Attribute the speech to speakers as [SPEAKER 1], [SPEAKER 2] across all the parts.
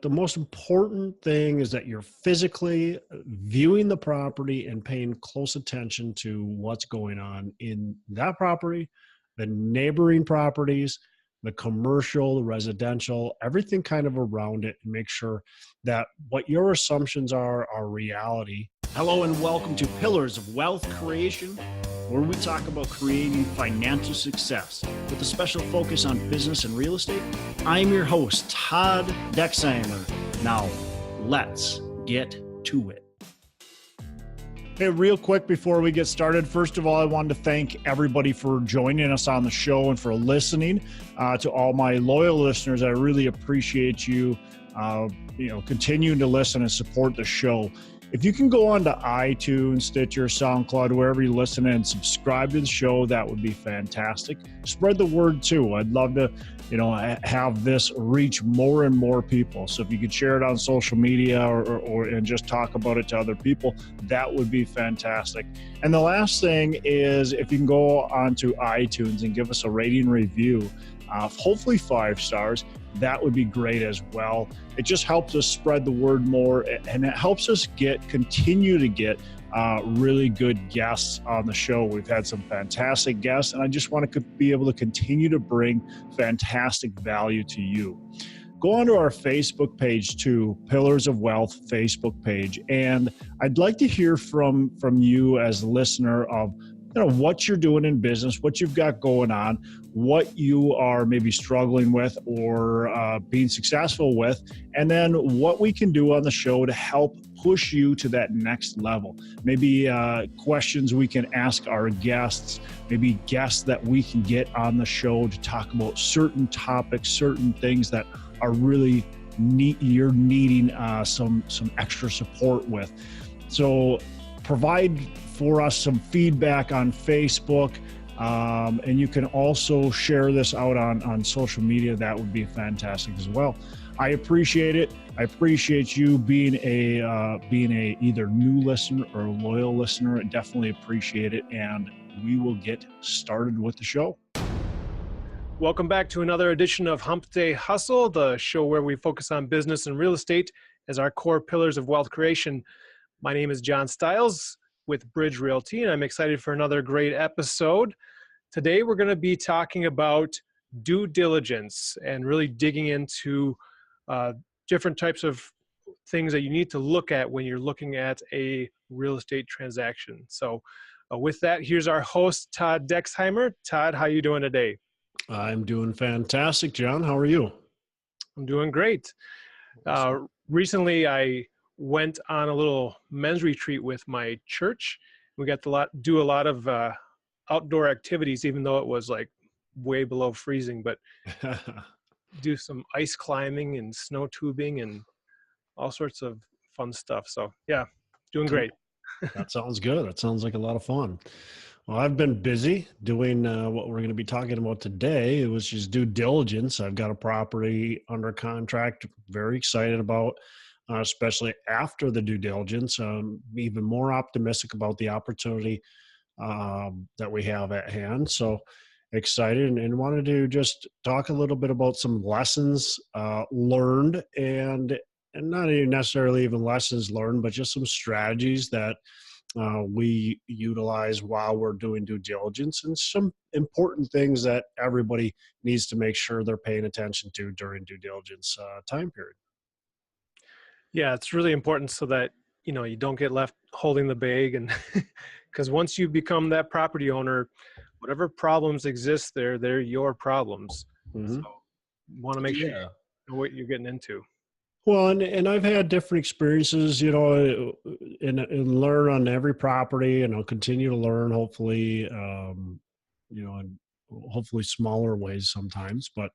[SPEAKER 1] The most important thing is that you're physically viewing the property and paying close attention to what's going on in that property, the neighboring properties, the commercial, the residential, everything kind of around it, and make sure that what your assumptions are reality.
[SPEAKER 2] Hello and welcome to Pillars of Wealth Creation, where we talk about creating financial success with a special focus on business and real estate. I'm your host, Todd Dexheimer. Now, let's get to it.
[SPEAKER 3] Hey, real quick before we get started, first of all, I wanted to thank everybody for joining us on the show and for listening. To all my loyal listeners, I really appreciate you, continuing to listen and support the show. If you can go on to iTunes, Stitcher, SoundCloud, wherever you listen and subscribe to the show, that would be fantastic. Spread the word too. I'd love to, have this reach more and more people. So if you could share it on social media or and just talk about it to other people, that would be fantastic. And the last thing is if you can go onto iTunes and give us a rating review, hopefully 5 stars. That would be great as well. It just helps us spread the word more, and it helps us continue to get really good guests on the show. We've had some fantastic guests, and I just want to be able to continue to bring fantastic value to you. Go onto our Facebook page too, Pillars of Wealth Facebook page, and I'd like to hear from you as a listener of what you're doing in business, what you've got going on, what you are maybe struggling with or being successful with, and then what we can do on the show to help push you to that next level. Maybe questions we can ask our guests, maybe guests that we can get on the show to talk about certain topics, certain things that are really you're needing some extra support with. So provide for us some feedback on Facebook, and you can also share this out on social media. That would be fantastic as well. I appreciate it. I appreciate you being a either new listener or a loyal listener. I definitely appreciate it, and we will get started with the show.
[SPEAKER 4] Welcome back to another edition of Hump Day Hustle, the show where we focus on business and real estate as our core pillars of wealth creation. My name is John Stiles with Bridge Realty, and I'm excited for another great episode. Today, we're going to be talking about due diligence and really digging into different types of things that you need to look at when you're looking at a real estate transaction. So with that, here's our host, Todd Dexheimer. Todd, how you doing today?
[SPEAKER 1] I'm doing fantastic, John. How are you?
[SPEAKER 4] I'm doing great. Recently, I went on a little men's retreat with my church. We got to do a lot of outdoor activities, even though it was like way below freezing, but do some ice climbing and snow tubing and all sorts of fun stuff. So yeah, doing great.
[SPEAKER 1] That sounds good. That sounds like a lot of fun. Well, I've been busy doing what we're going to be talking about today. It was just due diligence. I've got a property under contract, very excited about, especially after the due diligence. Even more optimistic about the opportunity that we have at hand. So excited and wanted to just talk a little bit about some lessons learned and not even necessarily even lessons learned, but just some strategies that we utilize while we're doing due diligence and some important things that everybody needs to make sure they're paying attention to during due diligence time period.
[SPEAKER 4] Yeah, it's really important so that, you don't get left holding the bag. And because once you become that property owner, whatever problems exist there, they're your problems.
[SPEAKER 1] Mm-hmm.
[SPEAKER 4] So you want to make sure you know what you're getting into.
[SPEAKER 1] Well, and I've had different experiences, and learn on every property, and I'll continue to learn, hopefully, in hopefully smaller ways sometimes. But,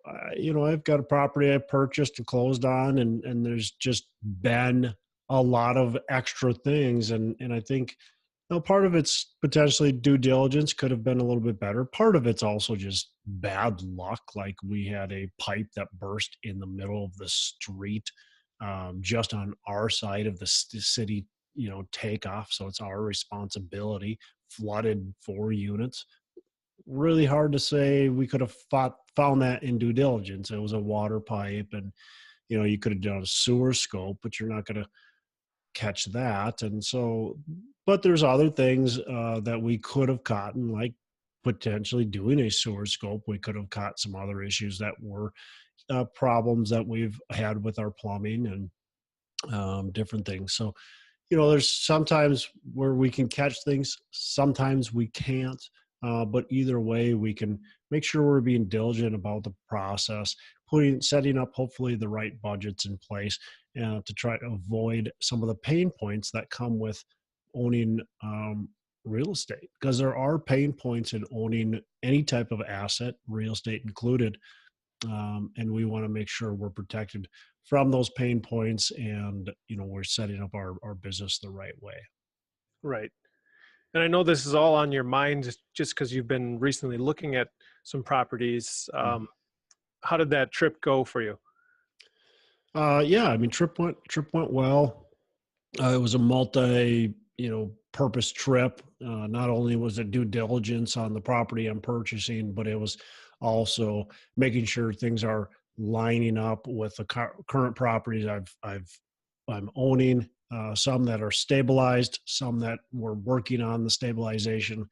[SPEAKER 1] I've got a property I purchased and closed on, and there's just been a lot of extra things. And I think, part of it's potentially due diligence could have been a little bit better. Part of it's also just bad luck. Like we had a pipe that burst in the middle of the street, just on our side of the city, takeoff. So it's our responsibility, flooded 4 units. really hard to say we could have found that in due diligence. It was a water pipe, and you could have done a sewer scope, but you're not going to catch that. And so, but there's other things that we could have caught, like potentially doing a sewer scope. We could have caught some other issues that were problems that we've had with our plumbing and different things. So, there's sometimes where we can catch things, sometimes we can't. But either way, we can make sure we're being diligent about the process, setting up hopefully the right budgets in place to try to avoid some of the pain points that come with owning real estate. Because there are pain points in owning any type of asset, real estate included, and we want to make sure we're protected from those pain points, and we're setting up our business the right way.
[SPEAKER 4] Right. And I know this is all on your mind just because you've been recently looking at some properties. How did that trip go for you?
[SPEAKER 1] Yeah, I mean, trip went well. It was a multi, purpose trip. Not only was it due diligence on the property I'm purchasing, but it was also making sure things are lining up with the current properties I'm owning. Some that are stabilized, some that we're working on the stabilization.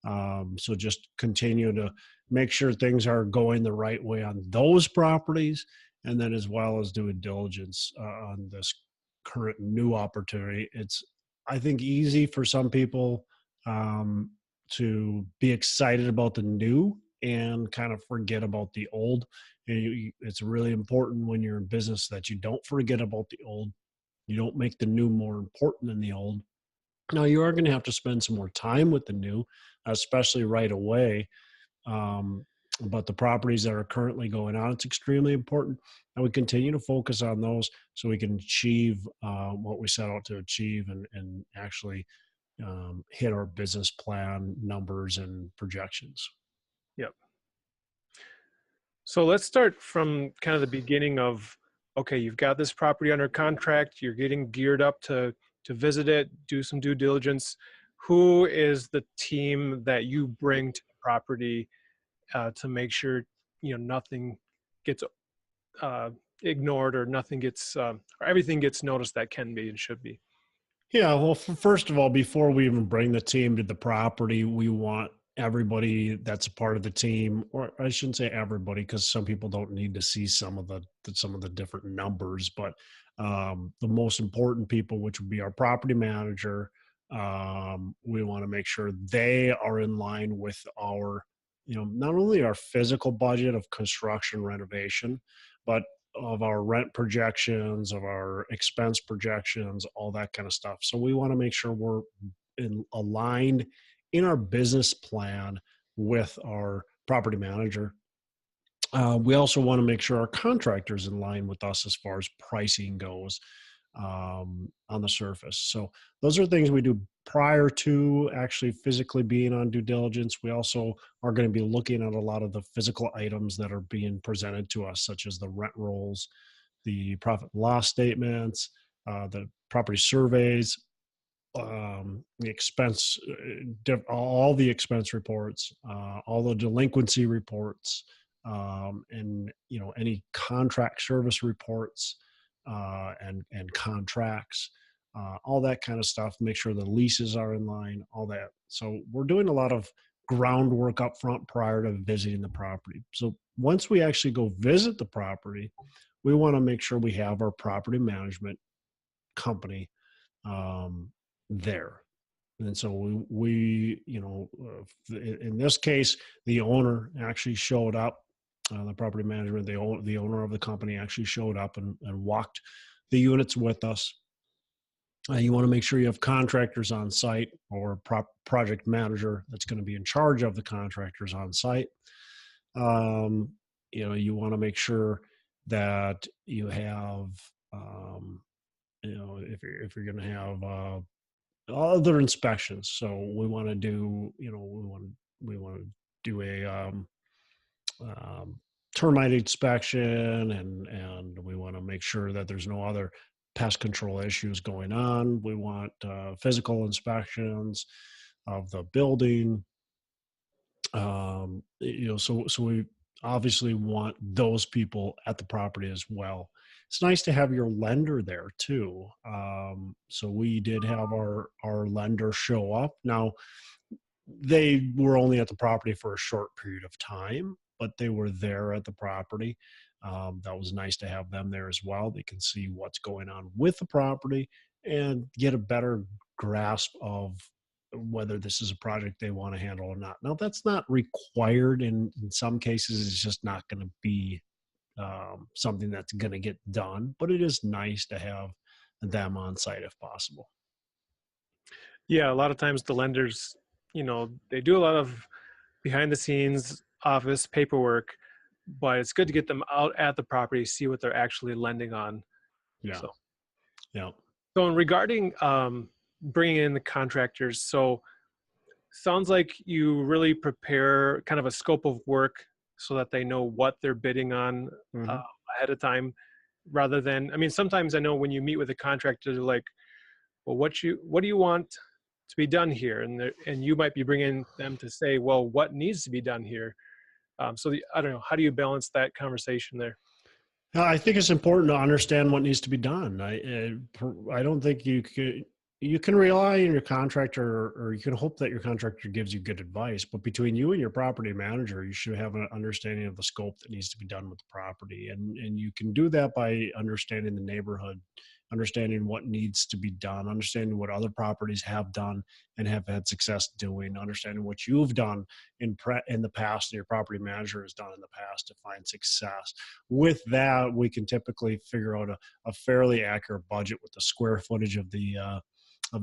[SPEAKER 1] So just continue to make sure things are going the right way on those properties, and then as well as doing diligence on this current new opportunity. It's, I think, easy for some people to be excited about the new and kind of forget about the old. And it's really important when you're in business that you don't forget about the old. You don't make the new more important than the old. Now, you are going to have to spend some more time with the new, especially right away. But the properties that are currently going on, it's extremely important that we continue to focus on those so we can achieve what we set out to achieve and actually hit our business plan numbers and projections.
[SPEAKER 4] Yep. So let's start from kind of the beginning of, okay, you've got this property under contract, you're getting geared up to visit it, do some due diligence. Who is the team that you bring to the property to make sure nothing gets ignored, or nothing gets or everything gets noticed that can be and should be?
[SPEAKER 1] Yeah, well, first of all, before we even bring the team to the property, we want everybody that's a part of the team, or I shouldn't say everybody, because some people don't need to see some of the different numbers, but the most important people, which would be our property manager, we want to make sure they are in line with our, not only our physical budget of construction renovation, but of our rent projections, of our expense projections, all that kind of stuff. So we want to make sure we're aligned in our business plan with our property manager. We also want to make sure our contractor's in line with us as far as pricing goes on the surface. So those are things we do prior to actually physically being on due diligence. We also are going to be looking at a lot of the physical items that are being presented to us, such as the rent rolls, the profit and loss statements, the property surveys, the expense, all the expense reports, all the delinquency reports, and any contract service reports and contracts, all that kind of stuff. Make sure the leases are in line, all that. So we're doing a lot of groundwork up front prior to visiting the property. So once we actually go visit the property, we want to make sure we have our property management company there. And so we in this case, the owner actually showed up. The property management, the owner of the company actually showed up and walked the units with us. You want to make sure you have contractors on site, or project manager that's going to be in charge of the contractors on site. You want to make sure that you have, if you're going to have other inspections. So we want to do, we want to do a termite inspection, and we want to make sure that there's no other pest control issues going on. We want physical inspections of the building. So we obviously want those people at the property as well. It's nice to have your lender there too. So we did have our lender show up. Now, they were only at the property for a short period of time, but they were there at the property. That was nice to have them there as well. They can see what's going on with the property and get a better grasp of whether this is a project they want to handle or not. Now, that's not required. In some cases, it's just not going to be something that's going to get done, but it is nice to have them on site if possible.
[SPEAKER 4] Yeah, a lot of times the lenders, they do a lot of behind the scenes office paperwork, but it's good to get them out at the property, see what they're actually lending on.
[SPEAKER 1] Yeah.
[SPEAKER 4] So,
[SPEAKER 1] Yeah.
[SPEAKER 4] so regarding bringing in the contractors, so sounds like you really prepare kind of a scope of work so that they know what they're bidding on ahead of time, rather than, I mean, sometimes I know when you meet with a contractor, they're like, well, what do you want to be done here? And you might be bringing them to say, well, what needs to be done here? I don't know, how do you balance that conversation there?
[SPEAKER 1] I think it's important to understand what needs to be done. I don't think you can rely on your contractor, or you can hope that your contractor gives you good advice, but between you and your property manager, you should have an understanding of the scope that needs to be done with the property. And you can do that by understanding the neighborhood, understanding what needs to be done, understanding what other properties have done and have had success doing, understanding what you've done in the past and your property manager has done in the past to find success. With that, we can typically figure out a fairly accurate budget with the square footage of the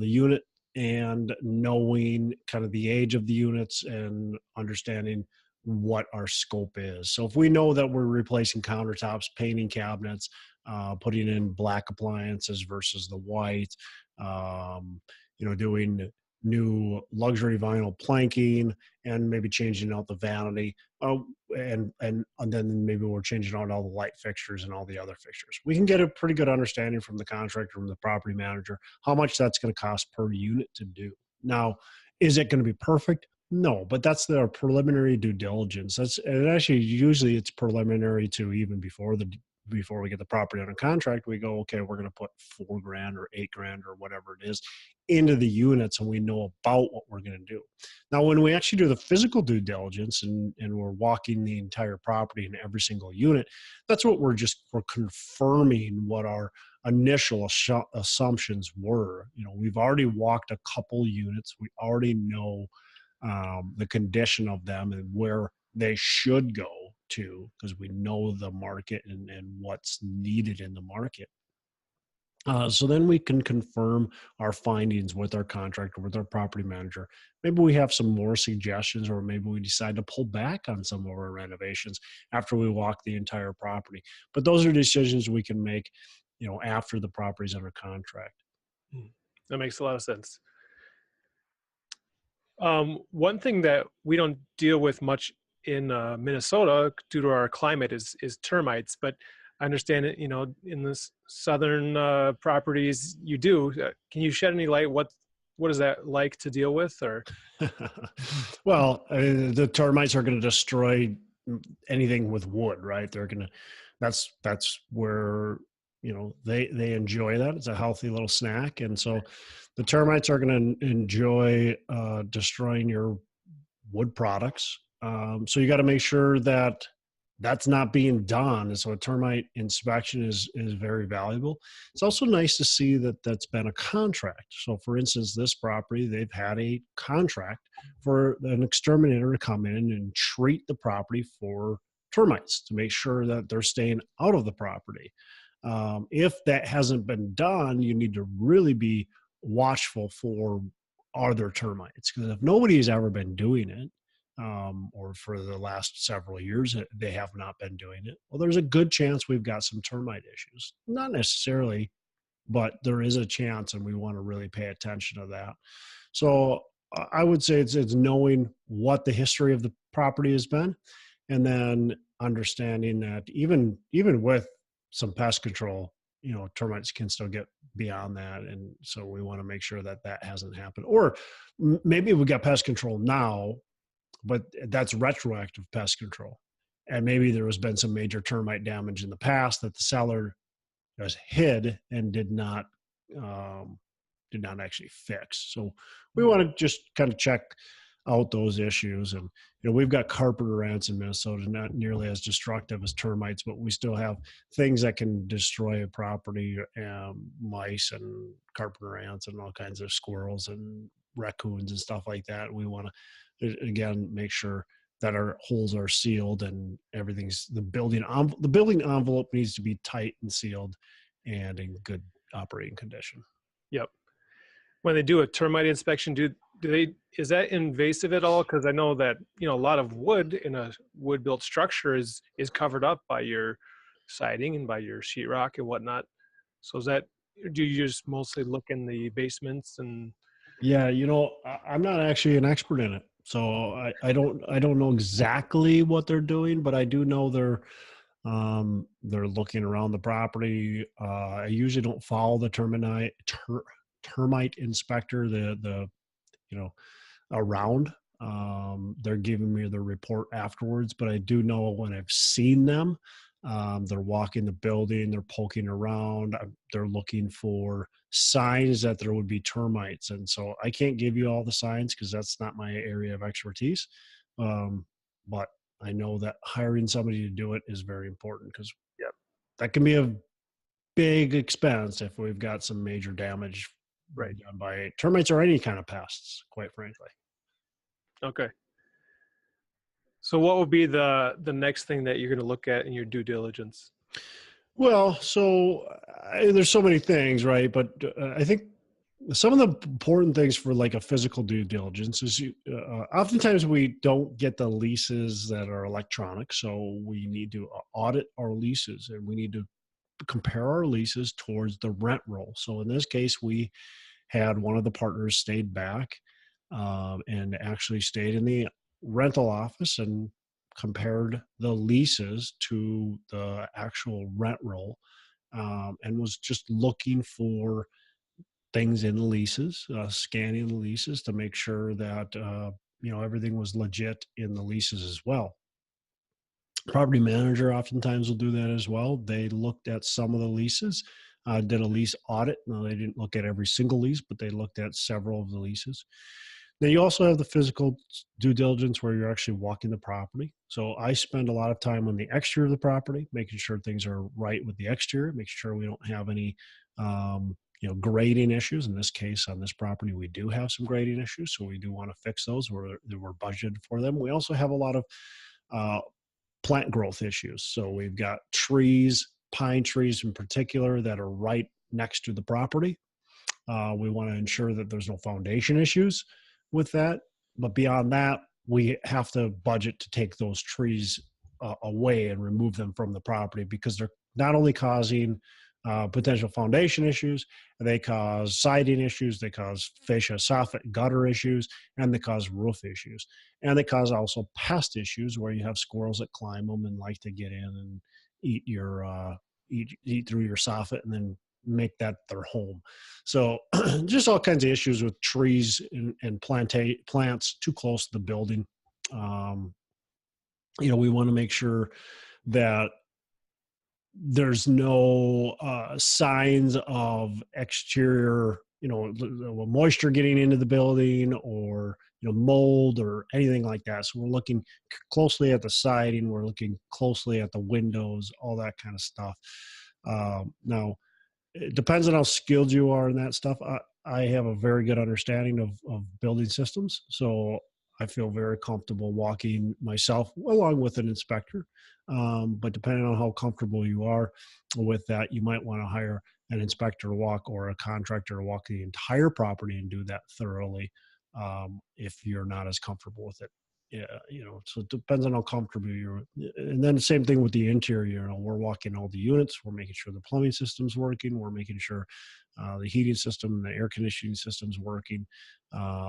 [SPEAKER 1] unit, and knowing kind of the age of the units and understanding what our scope is. So if we know that we're replacing countertops, painting cabinets, putting in black appliances versus the white, doing new luxury vinyl planking and maybe changing out the vanity, and then maybe we're changing out all the light fixtures and all the other fixtures. We can get a pretty good understanding from the contractor, from the property manager, how much that's going to cost per unit to do. Now, is it going to be perfect? No, but that's their preliminary due diligence. And actually usually it's preliminary to even before we get the property under contract. We go, okay, we're going to put $4,000 or $8,000 or whatever it is into the units, and we know about what we're going to do. Now, when we actually do the physical due diligence and we're walking the entire property in every single unit, that's what we're confirming what our initial assumptions were. We've already walked a couple units. We already know the condition of them and where they should go to, because we know the market and what's needed in the market. So then we can confirm our findings with our contractor, with our property manager. Maybe we have some more suggestions, or maybe we decide to pull back on some of our renovations after we walk the entire property. But those are decisions we can make, after the property's under contract.
[SPEAKER 4] That makes a lot of sense. One thing that we don't deal with much in Minnesota due to our climate is termites, but I understand it, in the southern properties you do. Can you shed any light? What is that like to deal with? Or
[SPEAKER 1] well, the termites are going to destroy anything with wood, right? That's where they enjoy that. It's a healthy little snack, and so the termites are going to enjoy destroying your wood products. So you got to make sure that that's not being done. And so a termite inspection is very valuable. It's also nice to see that that's been a contract. So for instance, this property, they've had a contract for an exterminator to come in and treat the property for termites to make sure that they're staying out of the property. If that hasn't been done, you need to really be watchful for, are there termites? Because if nobody has ever been doing it, or for the last several years, they have not been doing it, well, there's a good chance we've got some termite issues. Not necessarily, but there is a chance, and we want to really pay attention to that. So I would say it's knowing what the history of the property has been, and then understanding that even with some pest control, termites can still get beyond that. And so we want to make sure that hasn't happened. Or maybe we got pest control now, but that's retroactive pest control. And maybe there has been some major termite damage in the past that the seller has hid and um, did not actually fix. So we want to just kind of check out those issues. And we've got carpenter ants in Minnesota, not nearly as destructive as termites, but we still have things that can destroy a property, mice and carpenter ants and all kinds of squirrels and raccoons and stuff like that. We want to again make sure that our holes are sealed and everything's the building envelope needs to be tight and sealed and in good operating condition.
[SPEAKER 4] Yep. When they do a termite inspection, is that invasive at all? Because I know that a lot of wood in a wood built structure is covered up by your siding and by your sheetrock and whatnot. So do you just mostly look in the basements and?
[SPEAKER 1] Yeah, I'm not actually an expert in it, so I don't know exactly what they're doing, but I do know they're looking around the property. I usually don't follow the termite inspector, around. They're giving me the report afterwards, but I do know when I've seen them, they're walking the building, they're poking around, they're looking for signs that there would be termites. And so I can't give you all the signs because that's not my area of expertise. But I know that hiring somebody to do it is very important because that can be a big expense if we've got some major damage done by termites or any kind of pests, quite frankly.
[SPEAKER 4] Okay. So what would be the next thing that you're going to look at in your due diligence?
[SPEAKER 1] Well, so there's so many things, right? But I think some of the important things for like a physical due diligence is oftentimes we don't get the leases that are electronic. So we need to audit our leases and we need to compare our leases towards the rent roll. So in this case, we had one of the partners stayed back and actually stayed in the rental office and compared the leases to the actual rent roll, and was just looking for things in the leases, scanning the leases to make sure that everything was legit in the leases as well. Property manager oftentimes will do that as well. They looked at some of the leases, did a lease audit. Now, they didn't look at every single lease, but they looked at several of the leases. Now, you also have the physical due diligence where you're actually walking the property. So I spend a lot of time on the exterior of the property, making sure things are right with the exterior, making sure we don't have any grading issues. In this case, on this property, we do have some grading issues, so we do want to fix those. We're budgeted for them. We also have a lot of plant growth issues. So we've got trees, pine trees in particular, that are right next to the property. We want to ensure that there's no foundation issues with that. But beyond that, we have to budget to take those trees away and remove them from the property because they're not only causing potential foundation issues, they cause siding issues, they cause fascia soffit gutter issues, and they cause roof issues. And they cause also pest issues where you have squirrels that climb them and like to get in and eat eat through your soffit and then make that their home. So just all kinds of issues with trees and plants too close to the building. We want to make sure that there's no signs of exterior, moisture getting into the building or, mold or anything like that. So we're looking closely at the siding, we're looking closely at the windows, all that kind of stuff. Now, it depends on how skilled you are in that stuff. I have a very good understanding of building systems. So I feel very comfortable walking myself along with an inspector. But depending on how comfortable you are with that, you might want to hire an inspector to walk or a contractor to walk the entire property and do that thoroughly if you're not as comfortable with it. Yeah, so it depends on how comfortable you're. And then the same thing with the interior. We're walking all the units. We're making sure the plumbing system's working. We're making sure the heating system, the air conditioning system's working,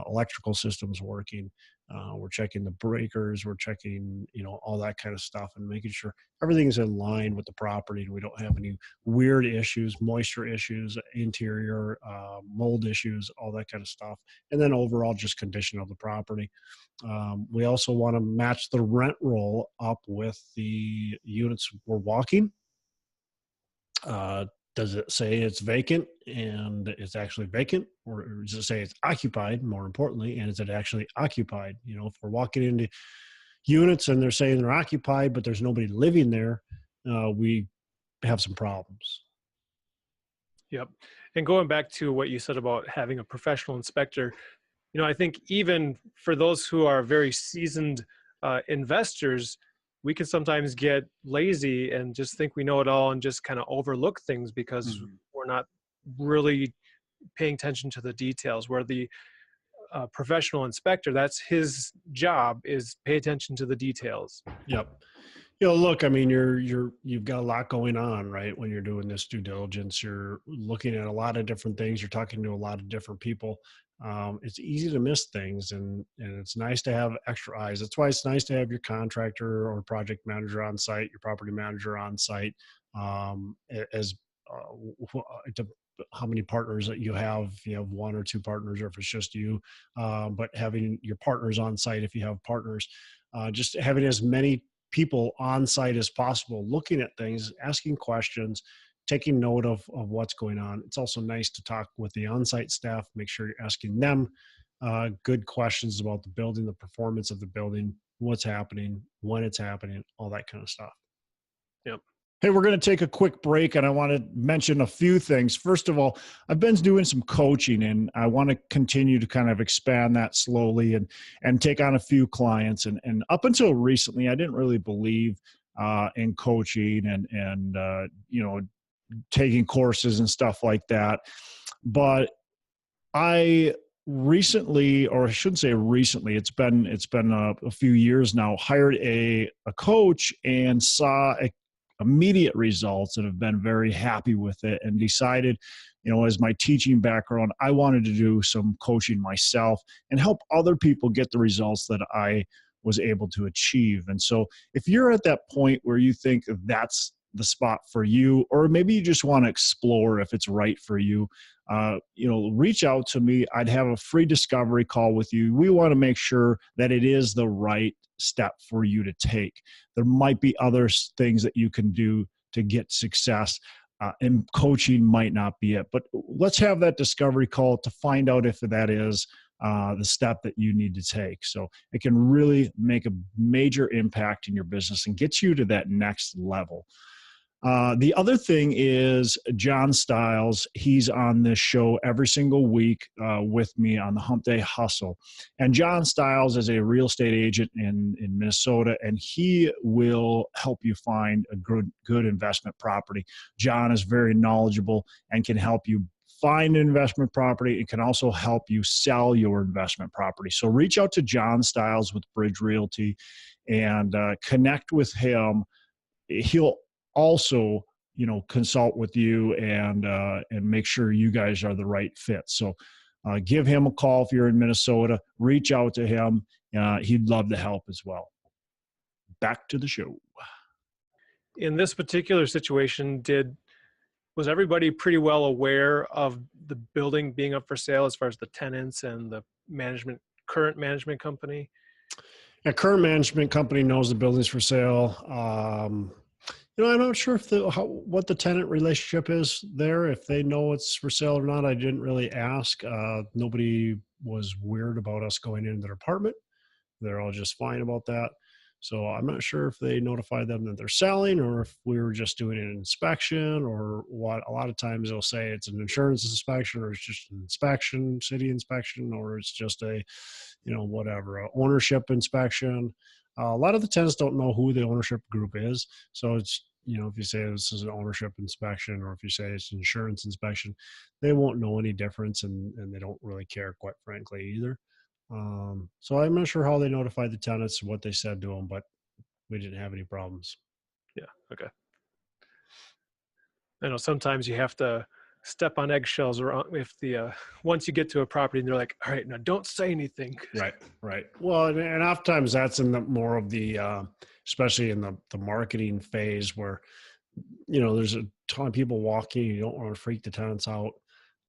[SPEAKER 1] electrical system's working. We're checking the breakers, we're checking, all that kind of stuff, and making sure everything's in line with the property and we don't have any weird issues, moisture issues, interior mold issues, all that kind of stuff. And then overall just condition of the property. We also want to match the rent roll up with the units we're walking. Does it say it's vacant and it's actually vacant, or does it say it's occupied, more importantly, and is it actually occupied? If we're walking into units and they're saying they're occupied but there's nobody living there, we have some problems.
[SPEAKER 4] Yep. And going back to what you said about having a professional inspector, I think even for those who are very seasoned investors, we can sometimes get lazy and just think we know it all and just kind of overlook things because we're not really paying attention to the details. Where the professional inspector, that's his job, is pay attention to the details.
[SPEAKER 1] Yep. Look, I mean, you've got a lot going on, right? When you're doing this due diligence, you're looking at a lot of different things. You're talking to a lot of different people. It's easy to miss things, and it's nice to have extra eyes. That's why it's nice to have your contractor or project manager on site, your property manager on site, as how many partners that you have. If you have one or two partners, or if it's just you, but having your partners on site, if you have partners, just having as many people on site as possible, looking at things, asking questions, taking note of what's going on. It's also nice to talk with the on-site staff, make sure you're asking them good questions about the building, the performance of the building, what's happening, when it's happening, all that kind of stuff.
[SPEAKER 4] Yep.
[SPEAKER 3] Hey, we're going to take a quick break, and I want to mention a few things. First of all, I've been doing some coaching, and I want to continue to kind of expand that slowly and take on a few clients. And up until recently, I didn't really believe in coaching and taking courses and stuff like that. But I recently, or I shouldn't say recently, it's been a few years now, hired a coach and saw immediate results and have been very happy with it, and decided, as my teaching background, I wanted to do some coaching myself and help other people get the results that I was able to achieve. And so if you're at that point where you think that's the spot for you, or maybe you just want to explore if it's right for you, reach out to me. I'd have a free discovery call with you. We want to make sure that it is the right step for you to take. There might be other things that you can do to get success, and coaching might not be it. But let's have that discovery call to find out if that is the step that you need to take. So it can really make a major impact in your business and get you to that next level. The other thing is John Stiles. He's on this show every single week with me on the Hump Day Hustle. And John Stiles is a real estate agent in Minnesota, and he will help you find a good investment property. John is very knowledgeable and can help you find an investment property. It can also help you sell your investment property. So reach out to John Stiles with Bridge Realty and connect with him. He'll also, consult with you and make sure you guys are the right fit. So give him a call if you're in Minnesota. Reach out to him. He'd love to help as well. Back to the show.
[SPEAKER 4] In this particular situation, was everybody pretty well aware of the building being up for sale as far as the tenants and the current management company?
[SPEAKER 1] Yeah, current management company knows the building's for sale. I'm not sure if what the tenant relationship is there, if they know it's for sale or not. I didn't really ask. Nobody was weird about us going into their apartment. They're all just fine about that. So I'm not sure if they notified them that they're selling, or if we were just doing an inspection, or what. A lot of times they'll say it's an insurance inspection, or it's just an inspection, city inspection, or it's just a, whatever, ownership inspection. A lot of the tenants don't know who the ownership group is. So it's, if you say this is an ownership inspection, or if you say it's an insurance inspection, they won't know any difference, and they don't really care, quite frankly, either. So I'm not sure how they notified the tenants, what they said to them, but we didn't have any problems.
[SPEAKER 4] Yeah. Okay. I know sometimes you have to step on eggshells, or if the once you get to a property and they're like, all right, now don't say anything.
[SPEAKER 1] Right, right. Well, and oftentimes that's in the more of the, especially in the marketing phase where, there's a ton of people walking. You don't want to freak the tenants out.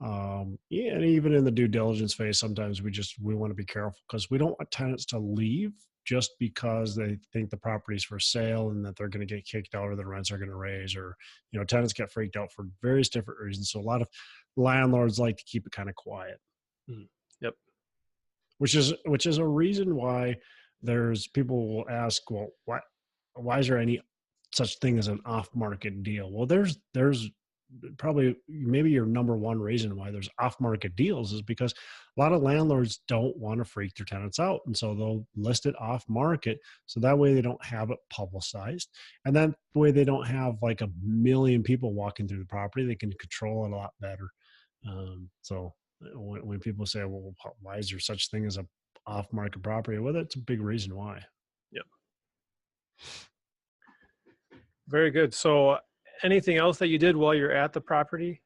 [SPEAKER 1] Yeah, and even in the due diligence phase, sometimes we want to be careful because we don't want tenants to leave just because they think the property's for sale and that they're going to get kicked out or the rents are going to raise, or tenants get freaked out for various different reasons. So a lot of landlords like to keep it kind of quiet.
[SPEAKER 4] Yep.
[SPEAKER 1] Which is a reason why there's people will ask, well, why is there any such thing as an off-market deal? Well, there's probably maybe your number one reason why there's off-market deals is because a lot of landlords don't want to freak their tenants out, and so they'll list it off-market so that way they don't have it publicized, and that way they don't have like a million people walking through the property. They can control it a lot better. So when people say, well, why is there such thing as a off-market property? Well, that's a big reason why.
[SPEAKER 4] Yep. Very good. So anything else that you did while you're at the property?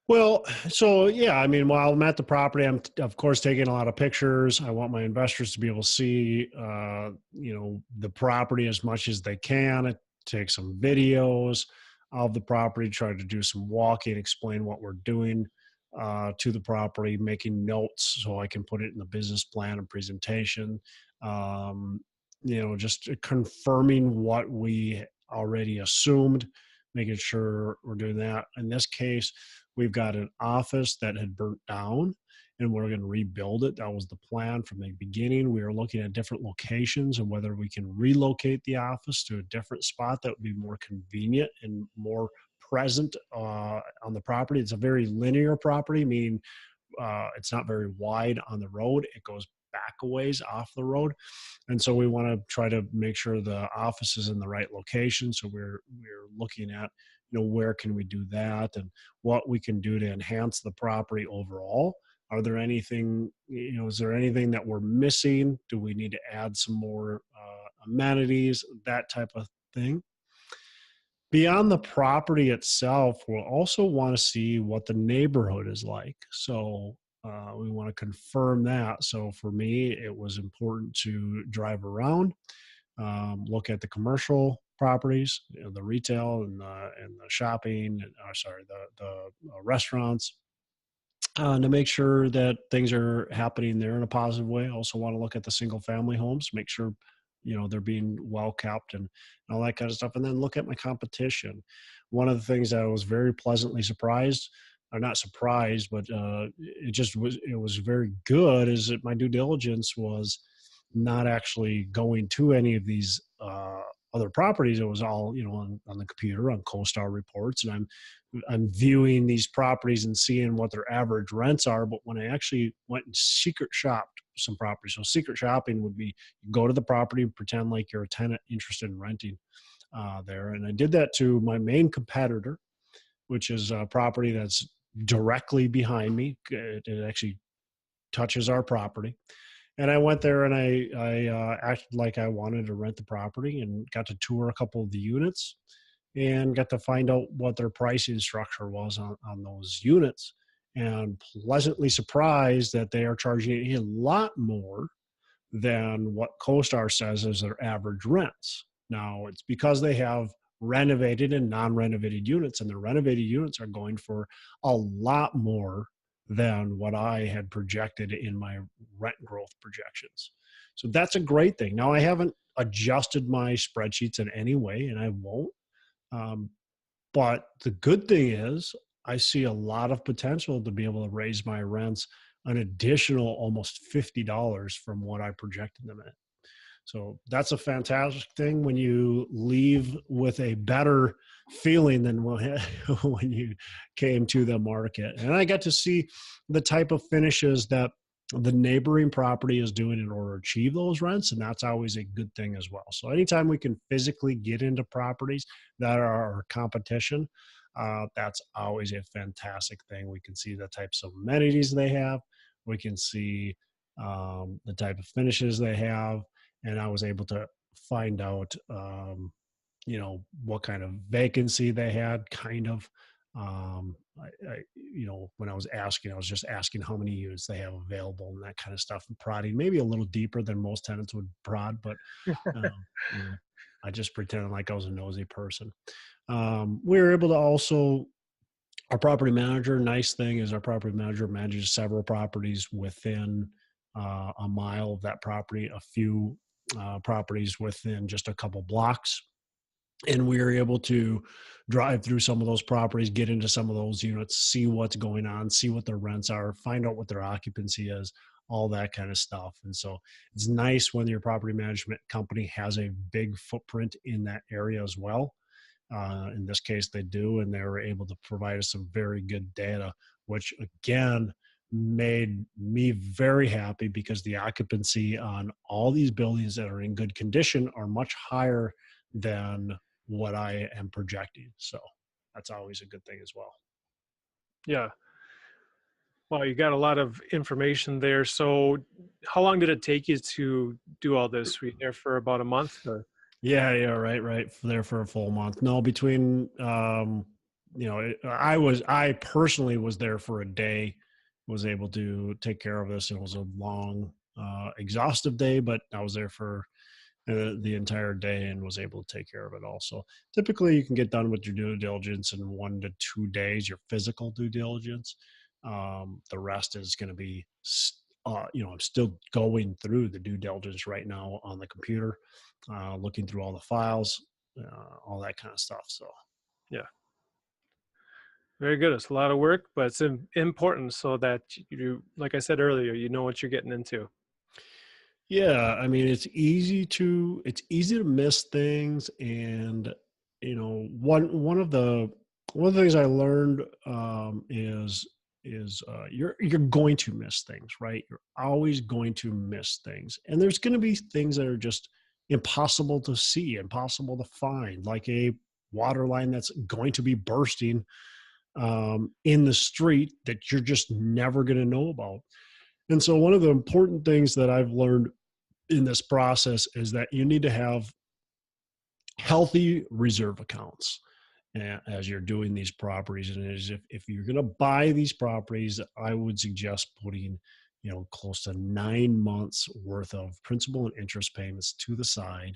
[SPEAKER 1] Well, so yeah, I mean, while I'm at the property, I'm of course taking a lot of pictures. I want my investors to be able to see, the property as much as they can. Take some videos of the property, try to do some walking, explain what we're doing to the property, making notes so I can put it in the business plan and presentation. Just confirming what we already assumed, making sure we're doing that. In this case, we've got an office that had burnt down and we're going to rebuild it. That was the plan from the beginning. We were looking at different locations and whether we can relocate the office to a different spot that would be more convenient and more present on the property. It's a very linear property, meaning it's not very wide on the road. It goes back a ways off the road. And so we want to try to make sure the office is in the right location. So we're looking at, where can we do that and what we can do to enhance the property overall. Are there anything, is there anything that we're missing? Do we need to add some more amenities, that type of thing? Beyond the property itself, we'll also want to see what the neighborhood is like. So we want to confirm that. So for me, it was important to drive around, look at the commercial properties, the retail and the shopping, the restaurants, to make sure that things are happening there in a positive way. I also want to look at the single family homes, make sure they're being well kept and all that kind of stuff. And then look at my competition. One of the things that I was very pleasantly surprised, or not surprised, but it was very good, is that my due diligence was not actually going to any of these other properties. It was all, on the computer, on CoStar reports. And I'm viewing these properties and seeing what their average rents are. But when I actually went and secret shopped some properties, so secret shopping would be you go to the property and pretend like you're a tenant interested in renting there. And I did that to my main competitor, which is a property that's directly behind me. It actually touches our property. And I went there and I acted like I wanted to rent the property and got to tour a couple of the units and got to find out what their pricing structure was on those units, and pleasantly surprised that they are charging a lot more than what CoStar says is their average rents. Now, it's because they have renovated and non-renovated units, and the renovated units are going for a lot more than what I had projected in my rent growth projections. So that's a great thing. Now, I haven't adjusted my spreadsheets in any way, and I won't. But the good thing is I see a lot of potential to be able to raise my rents an additional almost $50 from what I projected them at. So that's a fantastic thing when you leave with a better feeling than when you came to the market. And I got to see the type of finishes that the neighboring property is doing in order to achieve those rents. And that's always a good thing as well. So anytime we can physically get into properties that are our competition, that's always a fantastic thing. We can see the types of amenities they have. We can see the type of finishes they have. And I was able to find out, what kind of vacancy they had, kind of. When I was asking, I was just asking how many units they have available and that kind of stuff, and prodding maybe a little deeper than most tenants would prod, but um, you know, I just pretended like I was a nosy person. We were able to also, our property manager, nice thing is our property manager manages several properties within a mile of that property, a few properties within just a couple blocks. And we were able to drive through some of those properties, get into some of those units, see what's going on, see what their rents are, find out what their occupancy is, all that kind of stuff. And so it's nice when your property management company has a big footprint in that area as well. In this case, they do, and they were able to provide us some very good data, which again made me very happy because the occupancy on all these buildings that are in good condition are much higher than what I am projecting. So that's always a good thing as well.
[SPEAKER 4] Yeah. Well, you got a lot of information there. So how long did it take you to do all this? Were you there for about a month? Or?
[SPEAKER 1] Yeah, right. There for a full month. No, between I personally was there for a day, was able to take care of this. It was a long, exhaustive day, but I was there for the entire day and was able to take care of it also. Typically, you can get done with your due diligence in 1 to 2 days, your physical due diligence. The rest is going to be, I'm still going through the due diligence right now on the computer, looking through all the files, all that kind of stuff. So,
[SPEAKER 4] Yeah. Very good. It's a lot of work, but it's important so that you, like I said earlier, you know what you're getting into.
[SPEAKER 1] yeah, I mean, it's easy to miss things, and one of the things I learned is you're going to miss things, right? You're always going to miss things, and there's going to be things that are just impossible to see, impossible to find, like a water line that's going to be bursting in the street that you're just never going to know about. And so one of the important things that I've learned in this process is that you need to have healthy reserve accounts as you're doing these properties. And if you're going to buy these properties, I would suggest putting, close to 9 months worth of principal and interest payments to the side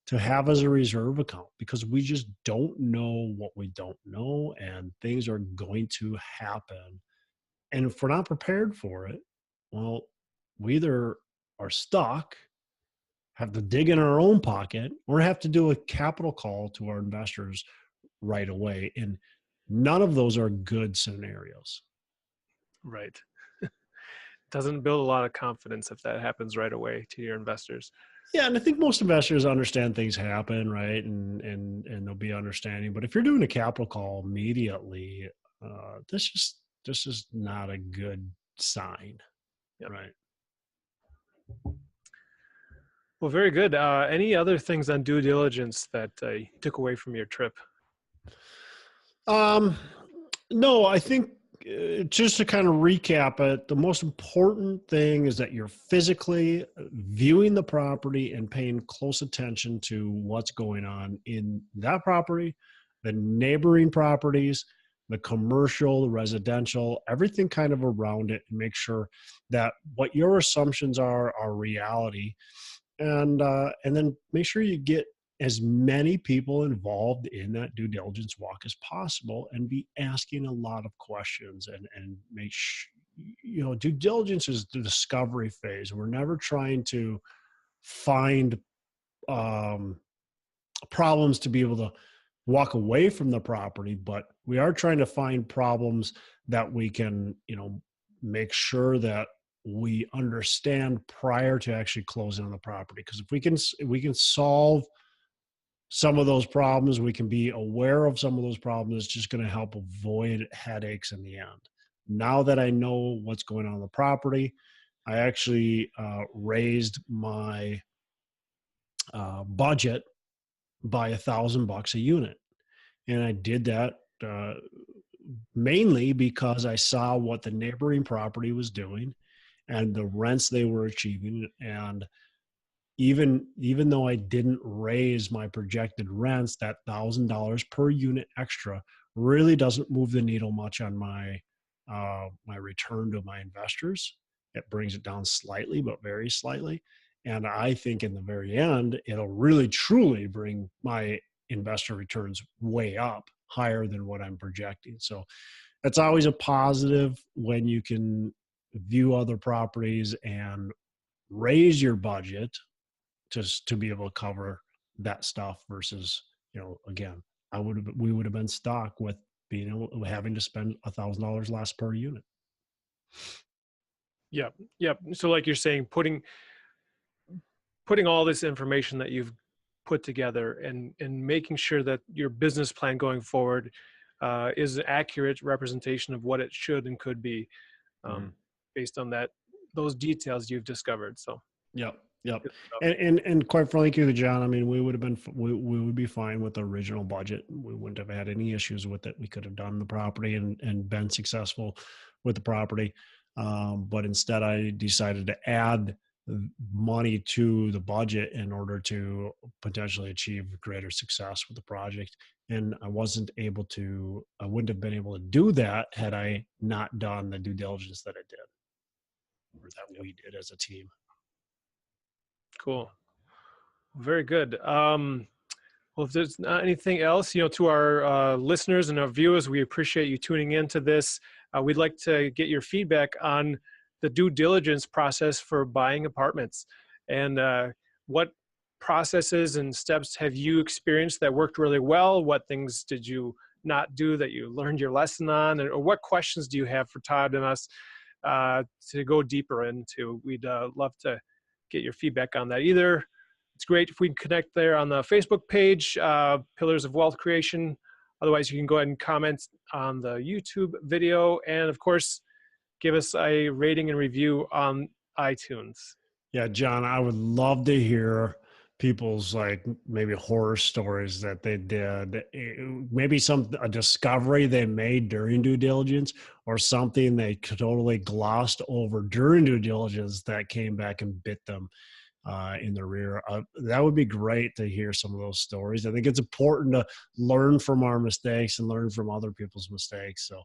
[SPEAKER 1] to have as a reserve account, because we just don't know what we don't know, and things are going to happen. And if we're not prepared for it, well, we either are stuck, have to dig in our own pocket, or have to do a capital call to our investors right away. And none of those are good scenarios.
[SPEAKER 4] Right. Doesn't build a lot of confidence if that happens right away to your investors.
[SPEAKER 1] Yeah, and I think most investors understand things happen, right? And they'll be understanding. But if you're doing a capital call immediately, this is not a good sign,
[SPEAKER 4] Yep.
[SPEAKER 1] right?
[SPEAKER 4] Well, very good. Any other things on due diligence that you took away from your trip?
[SPEAKER 1] No, I think just to kind of recap it, the most important thing is that you're physically viewing the property and paying close attention to what's going on in that property, the neighboring properties, the commercial, the residential, everything kind of around it, and make sure that what your assumptions are reality. And then make sure you get as many people involved in that due diligence walk as possible, and be asking a lot of questions, and make sure, due diligence is the discovery phase. We're never trying to find problems to be able to walk away from the property, but we are trying to find problems that we can, make sure that we understand prior to actually closing on the property. Because if we can solve some of those problems, we can be aware of some of those problems, it's just going to help avoid headaches in the end. Now that I know what's going on the property, I actually raised my budget by $1,000 a unit. And I did that mainly because I saw what the neighboring property was doing and the rents they were achieving. And even though I didn't raise my projected rents, that $1,000 per unit extra really doesn't move the needle much on my my return to my investors. It brings it down slightly, but very slightly. And I think in the very end, it'll really truly bring my investor returns way up, higher than what I'm projecting. So it's always a positive when you can view other properties and raise your budget just to be able to cover that stuff versus, again, we would have been stuck with having to spend $1,000 less per unit.
[SPEAKER 4] Yep. Yep. So like you're saying, putting all this information that you've put together and making sure that your business plan going forward is an accurate representation of what it should and could be based on those details you've discovered. So
[SPEAKER 1] Yep. And quite frankly, John, I mean, we would be fine with the original budget. We wouldn't have had any issues with it. We could have done the property and been successful with the property. But instead I decided to add money to the budget in order to potentially achieve greater success with the project. And I wouldn't have been able to do that had I not done the due diligence that I did, or that we did as a team.
[SPEAKER 4] Cool. Very good. Well, if there's not anything else, to our listeners and our viewers, we appreciate you tuning into this. We'd like to get your feedback on the due diligence process for buying apartments, and what processes and steps have you experienced that worked really well? What things did you not do that you learned your lesson on? Or what questions do you have for Todd and us to go deeper into? We'd love to get your feedback on that. Either it's great if we can connect there on the Facebook page, Pillars of Wealth Creation. Otherwise, you can go ahead and comment on the YouTube video. And of course, give us a rating and review on iTunes.
[SPEAKER 1] Yeah, John, I would love to hear people's maybe horror stories that they did, maybe a discovery they made during due diligence, or something they totally glossed over during due diligence that came back and bit them in the rear. That would be great to hear some of those stories. I think it's important to learn from our mistakes and learn from other people's mistakes. So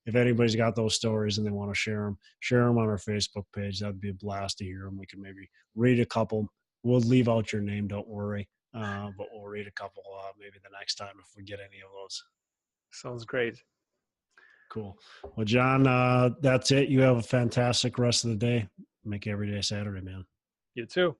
[SPEAKER 1] if anybody's got those stories and they want to share them on our Facebook page. That'd be a blast to hear them. We can maybe read a couple. We'll leave out your name, don't worry. But we'll read a couple maybe the next time if we get any of those.
[SPEAKER 4] Sounds great.
[SPEAKER 1] Cool. Well, John, that's it. You have a fantastic rest of the day. Make every day Saturday, man.
[SPEAKER 4] You too.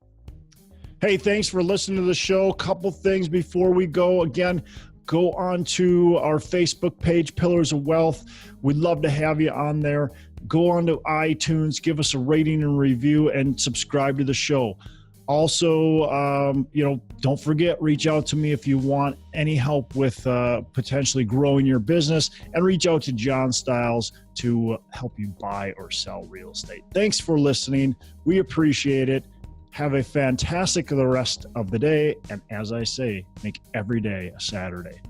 [SPEAKER 3] Hey, thanks for listening to the show. Couple things before we go. Again, go on to our Facebook page, Pillars of Wealth. We'd love to have you on there. Go on to iTunes, give us a rating and review, and subscribe to the show. Also, don't forget, reach out to me if you want any help with potentially growing your business, and reach out to John Stiles to help you buy or sell real estate. Thanks for listening. We appreciate it. Have a fantastic rest of the day. And as I say, make every day a Saturday.